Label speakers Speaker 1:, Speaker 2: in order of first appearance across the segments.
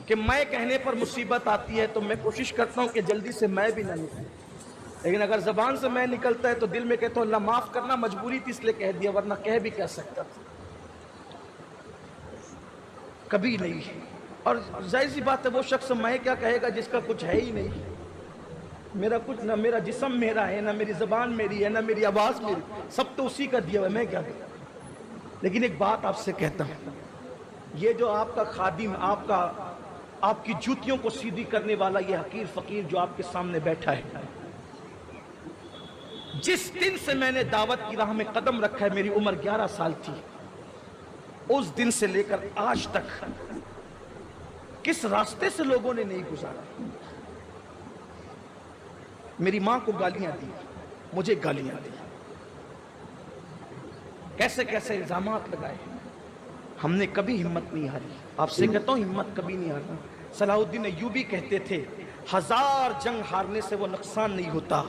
Speaker 1: کہ میں کہنے پر مصیبت آتی ہے تو میں کوشش کرتا ہوں کہ جلدی سے میں بھی نہ نکلوں، لیکن اگر زبان سے میں نکلتا ہے تو دل میں کہتا ہوں اللہ معاف کرنا، مجبوری تھی اس لیے کہہ دیا، ورنہ کہہ بھی کہہ سکتا تھا، کبھی نہیں۔ اور ظاہر سی بات ہے وہ شخص میں کیا کہے گا جس کا کچھ ہے ہی نہیں، میرا کچھ نہ، میرا جسم میرا ہے، نہ میری زبان میری ہے، نہ میری آواز میری، سب تو اسی کا دیا ہوا ہے، میں کیا کروں۔ لیکن ایک بات آپ سے کہتا ہوں، یہ جو آپ کا خادم، آپ کی جوتیوں کو سیدھی کرنے والا یہ حقیر فقیر جو آپ کے سامنے بیٹھا ہے، جس دن سے میں نے دعوت کی راہ میں قدم رکھا ہے، میری عمر 11 سال تھی، اس دن سے لے کر آج تک کس راستے سے لوگوں نے نہیں گزارا۔ میری ماں کو گالیاں دی، مجھے گالیاں دی، کیسے کیسے الزامات لگائے، ہم نے کبھی ہمت نہیں ہاری۔ آپ سے کہتا ہوں ہمت کبھی نہیں ہارنا۔ صلاح الدین ایوبی کہتے تھے 1000 جنگ ہارنے سے وہ نقصان نہیں ہوتا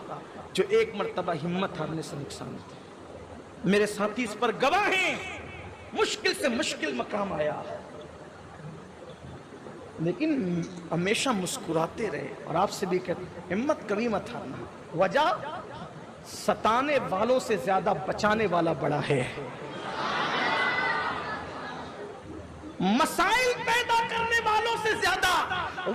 Speaker 1: جو ایک مرتبہ ہمت ہارنے سے نقصان ہوتا۔ میرے ساتھی اس پر گواہ ہیں، مشکل سے مشکل مقام آیا لیکن ہمیشہ مسکراتے رہے۔ اور آپ سے بھی کہتے ہیں ہمت کبھی مت ہارنا، وجہ ستانے والوں سے زیادہ بچانے والا بڑا ہے، مسائل پیدا کرنے والوں سے زیادہ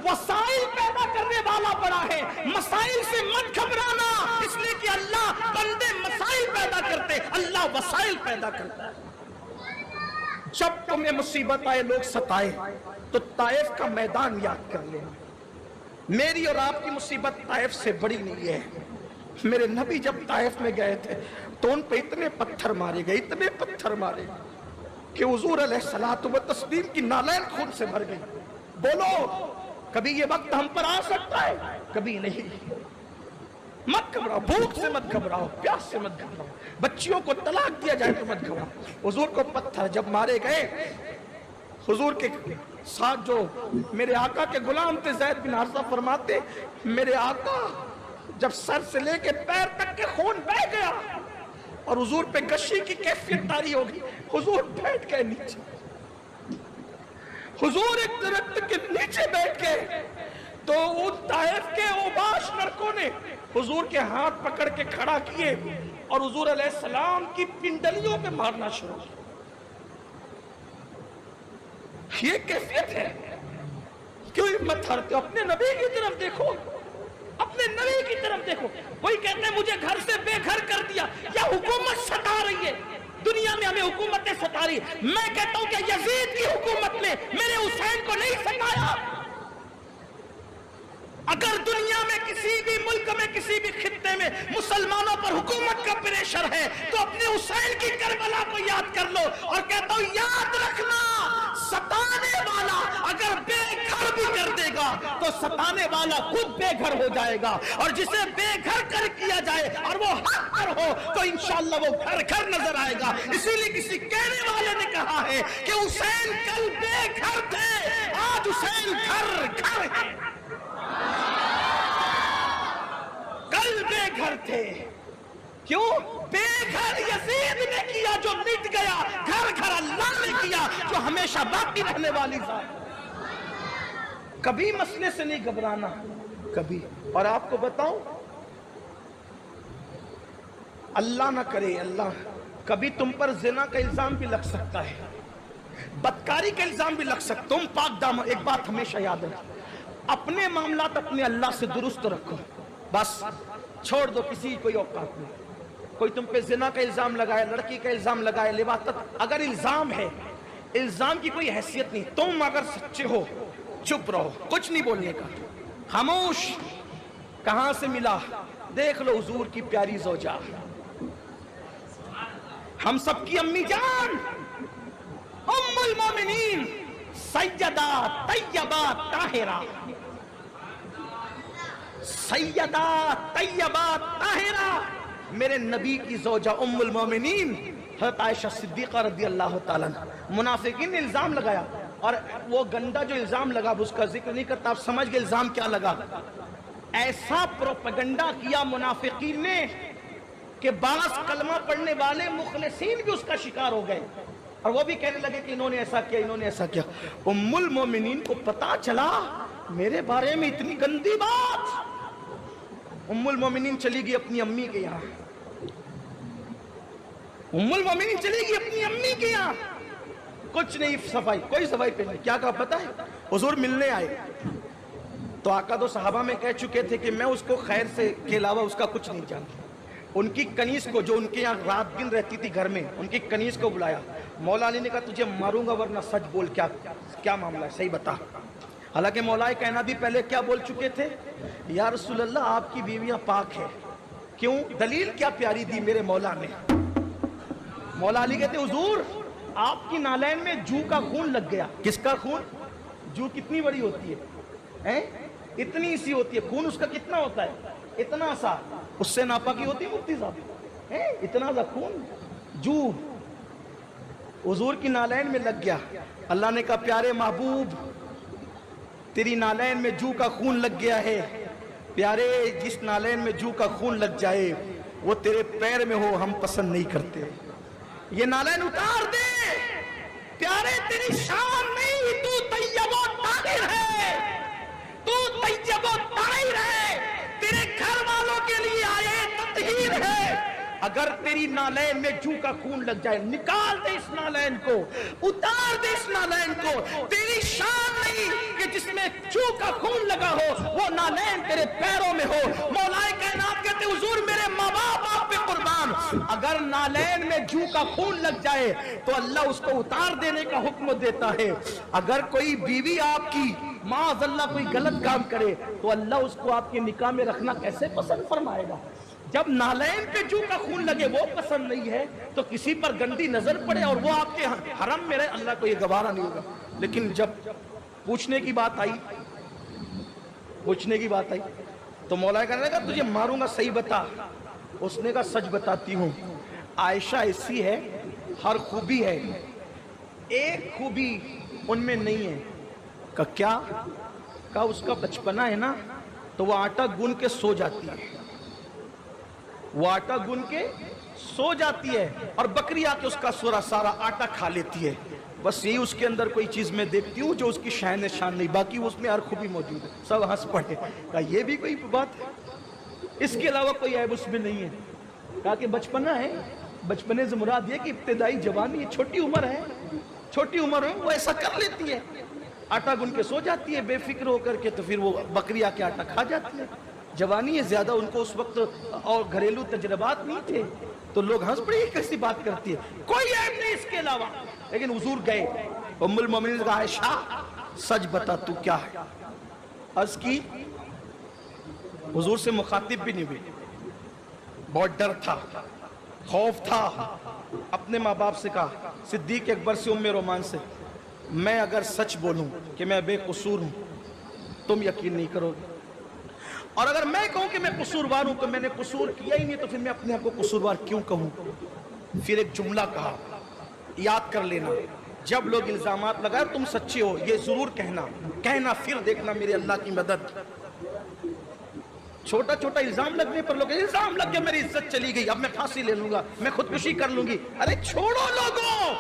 Speaker 1: وسائل پیدا کرنے والا بڑا ہے۔ مسائل سے مت گھبرانا، اس لیے کہ اللہ بندے مسائل پیدا کرتے، اللہ وسائل پیدا کرتا ہے۔ جب تمہیں مصیبت آئے، لوگ ستائے، تو طائف کا میدان یاد کر لیں۔ میری اور آپ کی مصیبت طائف سے بڑی نہیں ہے۔ میرے نبی جب طائف میں گئے تھے تو ان پہ اتنے پتھر مارے گئے، اتنے پتھر مارے گئے کہ حضور علیہ الصلوۃ والتسلیم کی نالین خون سے بھر گئی۔ بولو کبھی یہ وقت ہم پر آ سکتا ہے؟ کبھی نہیں۔ مت گھبراؤ، بھوک سے مت گھبراؤ، پیاس سے مت گھبراؤ، بچیوں کو طلاق دیا جائے تو مت گھبراؤ۔ حضور کو پتھر جب مارے گئے، حضور کے ساتھ جو میرے آقا کے غلام تھے زید بن حارثہ فرماتے میرے آقا جب سر سے لے کے پیر تک کے خون بہہ گیا اور حضور پہ غشی کی کیفیت طاری ہو گئی، حضور بیٹھ گئے نیچے، حضور ایک درخت کے نیچے بیٹھ گئے، تو ان طائف کے اوباش لڑکوں نے حضور کے ہاتھ پکڑ کے کھڑا کیے اور حضور علیہ السلام کی پنڈلیوں پہ مارنا شروع کیا۔ یہ کیفیت ہے، کیوں ہمت ہارتے ہو؟ اپنے نبی کی طرف دیکھو، اپنے نبی کی طرف دیکھو۔ کوئی کہتے ہیں مجھے گھر سے بے گھر کر دیا، یا حکومت ستا رہی ہے، دنیا میں ہمیں حکومتیں ستا رہی ہے۔ میں کہتا ہوں کہ یزید کی حکومت نے میرے حسین کو نہیں ستایا۔ اگر دنیا میں کسی بھی ملک میں کسی بھی خطے میں مسلمانوں پر حکومت کا پریشر ہے تو اپنے حسین کی کربلا کو یاد کر لو، اور کہتا ہوں یاد رکھنا ستانے والا اگر بے گھر بھی کر دے گا تو ستانے والا خود بے گھر ہو جائے گا، اور جسے بے گھر کر کیا جائے اور وہ حق پر ہو تو انشاءاللہ وہ گھر گھر نظر آئے گا۔ اسی لیے کسی کہنے والے نے کہا ہے کہ حسین کل بے گھر تھے، آج حسین گھر گھر ہے۔ کل بے گھر تھے، کیوں؟ بے گھر یزید نے کیا جو مٹ گیا، گھر گھر اللہ نے کیا جو ہمیشہ باقی رہنے والی ذات۔ کبھی مسئلے سے نہیں گھبرانا، کبھی۔ اور آپ کو بتاؤں، اللہ نہ کرے اللہ، کبھی تم پر زنا کا الزام بھی لگ سکتا ہے، بدکاری کا الزام بھی لگ سکتا۔ تم پاک دامن، ایک بات ہمیشہ یاد رکھو، اپنے معاملات اپنے اللہ سے درست رکھو، بس چھوڑ دو، کسی کوئی اوقات نہیں۔ کوئی تم پہ زنا کا الزام لگائے، لڑکی کا الزام لگائے، لواطت، اگر الزام ہے، الزام کی کوئی حیثیت نہیں۔ تم اگر سچے ہو چپ رہو، کچھ نہیں بولنے کا، خاموش۔ کہاں سے ملا؟ دیکھ لو حضور کی پیاری زوجہ، ہم سب کی امی جان، ام المومنین سیدہ طیبہ طاہرہ، سیدہ طیبہ طاہرہ، میرے نبی کی زوجہ ام المومنین حضرت عائشہ صدیقہ رضی اللہ تعالیٰ عنہ۔ منافقین نے الزام لگایا، اور وہ گندا جو الزام لگا اس کا ذکر نہیں کرتا، آپ سمجھ گئے الزام کیا لگا۔ ایسا پروپیگنڈا کیا منافقین نے کہ بعض کلمہ پڑھنے والے مخلصین بھی اس کا شکار ہو گئے۔ اور وہ بھی کہنے لگے کہ انہوں نے ایسا کیا، انہوں نے ایسا کیا۔ ام المومنین کو پتا چلا میرے بارے میں اتنی گندی بات، ام المومنین چلی گئی اپنی امی کے یہاں، ام المومنین چلی گئی اپنی امی کے یہاں، کچھ نہیں صفائی، کوئی صفائی پہ نہیں، کیا کہا پتہ ہے؟ حضور ملنے آئے تو آقا تو صحابہ میں کہہ چکے تھے کہ میں اس کو خیر سے کے علاوہ اس کا کچھ نہیں جانتا۔ ان کی کنیز کو، جو ان کے یہاں رات دن رہتی تھی گھر میں، ان کی کنیز کو بلایا۔ مولا علی نے کہا تجھے ماروں گا ورنہ سچ بول، کیا معاملہ ہے، صحیح بتا۔ حالانکہ مولا کائنات بھی پہلے کیا بول چکے تھے؟ یا رسول اللہ آپ کی بیویاں پاک ہیں۔ کیوں؟ دلیل کیا پیاری دی میرے مولا نے۔ مولا علی کہتے حضور آپ کی نالین میں جو کا خون لگ گیا۔ کس کا خون؟ جو کتنی بڑی ہوتی ہے؟ اتنی سی ہوتی ہے، خون اس کا کتنا ہوتا ہے؟ اتنا سا، اس سے ناپاکی ہوتی ہے مفتی صاحب؟ اتنا سا خون جو حضور کی نالین میں لگ گیا۔ اللہ نے کہا پیارے محبوب تیری نالین میں جو کا خون لگ گیا ہے، پیارے جس نالین میں جو کا خون لگ جائے وہ تیرے پیر میں ہو ہم پسند نہیں کرتے، یہ نالین اتار دے۔ پیارے تیری شان نہیں، تو طیب و طاہر ہے، تو طیب و طاہر ہے، تیرے گھر والوں کے لیے آئے تطہیر ہے۔ اگر تیری نالین میں جو کا خون لگ جائے نکال دے اس نالین کو، اتار دے اس نالین کو۔ تیری شان نہیں کہ جس میں جو کا خون لگا ہو وہ نالین تیرے پیروں میں ہو۔ مولا کائنات کہتے حضور میرے ماں باپ آپ پہ قربان، اگر نالین میں جو کا خون لگ جائے تو اللہ اس کو اتار دینے کا حکم دیتا ہے۔ اگر کوئی بیوی آپ کی معاذ اللہ کوئی غلط کام کرے تو اللہ اس کو آپ کے نکاح میں رکھنا کیسے پسند فرمائے گا؟ جب نالین پہ جو کا خون لگے وہ پسند نہیں ہے تو کسی پر گندی نظر پڑے اور وہ آپ کے حرم میں رہے، اللہ کو یہ گوارا نہیں ہوگا۔ لیکن جب پوچھنے کی بات آئی تو مولا کہنے لگا تجھے ماروں گا صحیح بتا۔ اس نے کہا سچ بتاتی ہوں، عائشہ ایسی ہے، ہر خوبی ہے، ایک خوبی ان میں نہیں ہے۔ کہا کیا؟ کہا اس کا بچپنا ہے نا تو وہ آٹا گون کے سو جاتی ہے، وہ آٹا گون کے سو جاتی ہے اور بکری آ کے اس کا سارا آٹا کھا لیتی ہے، بس یہی اس کے اندر کوئی چیز میں دیکھتی ہوں جو اس کی شان شان نہیں، باقی اس میں ہر خوبی موجود ہے۔ سب ہنس پڑے۔ کہا یہ بھی کوئی بات ہے؟ اس کے علاوہ کوئی عیب اس میں نہیں ہے۔ کہا کہ بچپنا ہے، بچپنے سے مراد یہ کہ ابتدائی جوانی ہے، چھوٹی عمر ہے، چھوٹی عمر ہے وہ ایسا کر لیتی ہے، آٹا گن کے سو جاتی ہے بے فکر ہو کر کے، تو پھر وہ بکری آ کے آٹا کھا جاتی ہے۔ جوانی ہے زیادہ، ان کو اس وقت اور گھریلو تجربات نہیں تھے تو لوگ ہنس پڑے یہ کیسی بات کرتی ہے، کوئی عیب نہیں اس کے علاوہ۔ لیکن حضور گئے، ام المومنین نے کہا عائشہ سچ بتا تو کیا ہے؟ عرض کی، حضور سے مخاطب بھی نہیں ہوئی، بہت ڈر تھا، خوف تھا۔ اپنے ماں باپ سے کہا، صدیق اکبر سے، ام رومان سے، میں اگر سچ بولوں کہ میں بے قصور ہوں تم یقین نہیں کرو گے، اور اگر میں کہوں کہ میں قصوروار ہوں تو میں نے قصور کیا ہی نہیں، تو پھر میں اپنے آپ کو قصوروار کیوں کہوں؟ پھر ایک جملہ کہا، یاد کر لینا، جب لوگ الزامات لگائے تم سچے ہو یہ ضرور کہنا پھر دیکھنا میرے اللہ کی مدد۔ چھوٹا چھوٹا الزام لگنے پر لوگ الزام لگ گیا میری عزت چلی گئی، اب میں پھانسی لے لوں گا، میں خودکشی کر لوں گی۔ ارے چھوڑو لوگوں،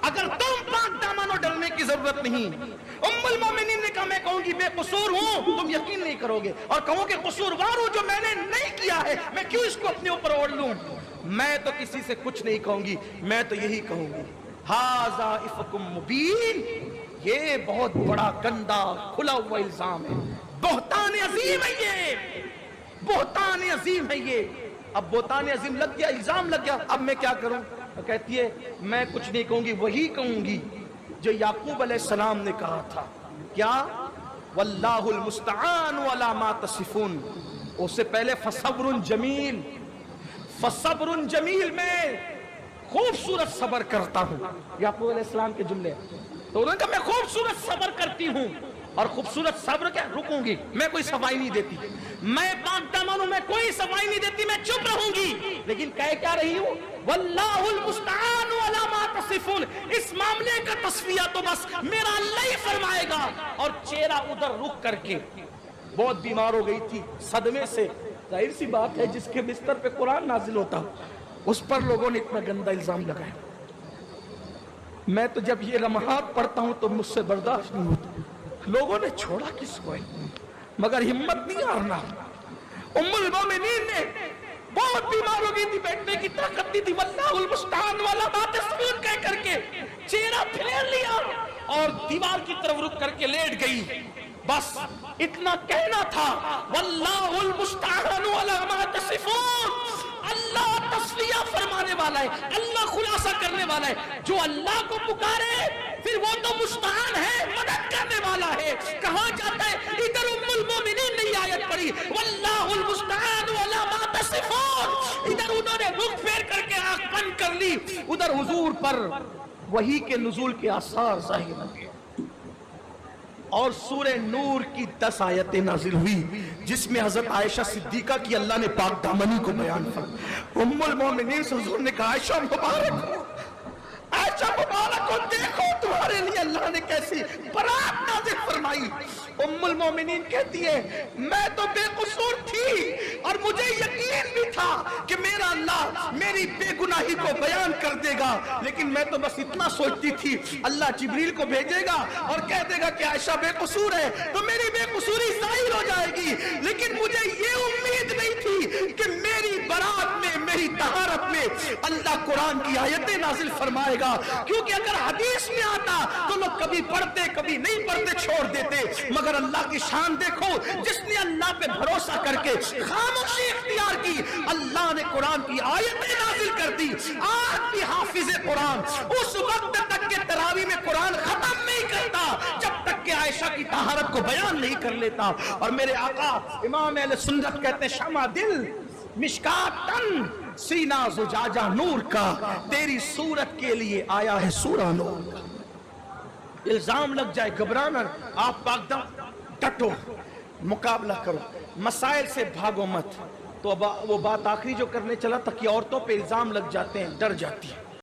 Speaker 1: اگر تم پاک دامن ہو ڈرنے کی ضرورت نہیں۔ ام المومنین نے کہا میں کہوں گی بے قصور ہوں تم یقین نہیں کرو گے، اور کہوں کہ قصوروار ہوں جو میں نے نہیں کیا ہے میں کیوں اس کو اپنے اوپر اوڑھ لوں؟ میں تو کسی سے کچھ نہیں کہوں گی، میں تو یہی کہوں گی، ھذا افکم مبین، یہ بہت بڑا گندا کھلا ہوا الزام ہے، بہتان عظیم ہے یہ، بہتان عظیم ہے یہ۔ اب بہتان عظیم لگ گیا، الزام لگ گیا، اب میں کیا کروں؟ کہتی ہے میں کچھ نہیں کہوں گی، وہی کہوں گی جو یعقوب علیہ السلام نے کہا تھا، کیا؟ واللہ المستعان علی ما تصفون۔ اس سے پہلے فصبر جمیل، فصبر جمیل، میں خوبصورت صبر کرتا ہوں، یعقوب علیہ السلام کے جملے۔ تو انہوں نے کہا میں خوبصورت صبر کرتی ہوں، اور خوبصورت صبر کیا؟ رکوں گی، میں کوئی صفائی نہیں دیتی، میں پاک دامن ہوں، میں کوئی صفائی نہیں دیتی، میں چپ رہوں گی۔ لیکن کہہ کیا رہی ہوں؟ واللہ المستعان علی ما تصفون، اس معاملے کا تصفیہ تو بس میرا اللہ ہی فرمائے گا۔ اور چہرہ ادھر رک کر کے، بہت بیمار ہو گئی تھی صدمے سے، ظاہر سی بات ہے جس کے بستر پہ قرآن نازل ہوتا اس پر لوگوں نے اتنا گندا الزام لگایا۔ میں تو جب یہ لمحات پڑھتا ہوں تو مجھ سے برداشت نہیں ہوتا. لوگوں نے چھوڑا کس کو ہے مگر ہمت نہیں ہارنا. ام المومنین نے بہت بیمار ہو گئی تھی, بیٹھنے کی طاقت نہیں تھی. واللہ المستعان والا بات سکون کہہ کر کے چہرہ پھیر لیا اور دیوار کی طرف رک کر کے لیٹ گئی. بس اتنا کہنا تھا, واللہ المستعان والا ما تصفون. اللہ تصفیہ فرمانے والا ہے, اللہ خلاصہ کرنے والا ہے. جو اللہ کو پکارے پھر وہ تو مستعان ہے, مدد کرنے والا ہے. کہاں جاتا ہے؟ ادھر ام المومنین نے یہ آیت پڑھی, واللہ المستعان ولا ما تصفون. ادھر انہوں نے رخ پھیر کر کے آنکھ بند کر لی, ادھر حضور پر وحی کے نزول کے آثار ظاہر ہوئے. اور سورہ نور کی 10 آیتیں نازل ہوئی جس میں حضرت عائشہ صدیقہ کی اللہ نے پاک دامنی کو بیان فرمایا. ام المومنین سے حضور نے کہا, عائشہ مبارک ہو, عائشہ مبارک ہو, دیکھو تمہارے لیے اللہ نے کیسی برات نازل فرمائی. ام المومنین کہتی ہے, میں تو بے قصور تھی اور مجھے یقین بھی تھا کہ میرا اللہ میری بے گناہی کو بیان کر دے گا, لیکن میں تو بس اتنا سوچتی تھی اللہ جبریل کو بھیجے گا اور کہہ دے گا کہ عائشہ بے قصور ہے تو میری بے قصوری ظاہر ہو جائے گی. لیکن مجھے یہ امید نہیں تھی کہ میری برات میں, میری طہارت میں اللہ قرآن کی آیتیں نازل فرمائے گا, کیونکہ اگر حدیث میں آتا تو لوگ کبھی پڑھتے کبھی نہیں پڑھتے چھوڑ دیتے. مگر اللہ کی شان دیکھو, جس نے اللہ پہ بھروسہ کر کے خاموشی اختیار کی, اللہ نے قرآن کی آیتیں نازل کر دی. آج بھی حافظ قرآن اس وقت تک کہ تراویح میں قرآن ختم نہیں کرتا جب تک کہ عائشہ کی طہارت کو بیان نہیں کر لیتا. اور میرے آقا امام اہل سنت کہتے ہیں, شمع دل مشکاتن سینہ زجاجہ نور کا, تیری صورت کے لیے آیا ہے سورہ نور کا. الزام لگ جائے گھبرانا, آپ پاکدم ڈٹو, مقابلہ کرو, مسائل سے بھاگو مت. تو اب وہ بات آخری جو کرنے چلا تھا کہ عورتوں پہ الزام لگ جاتے ہیں, ڈر جاتی ہے.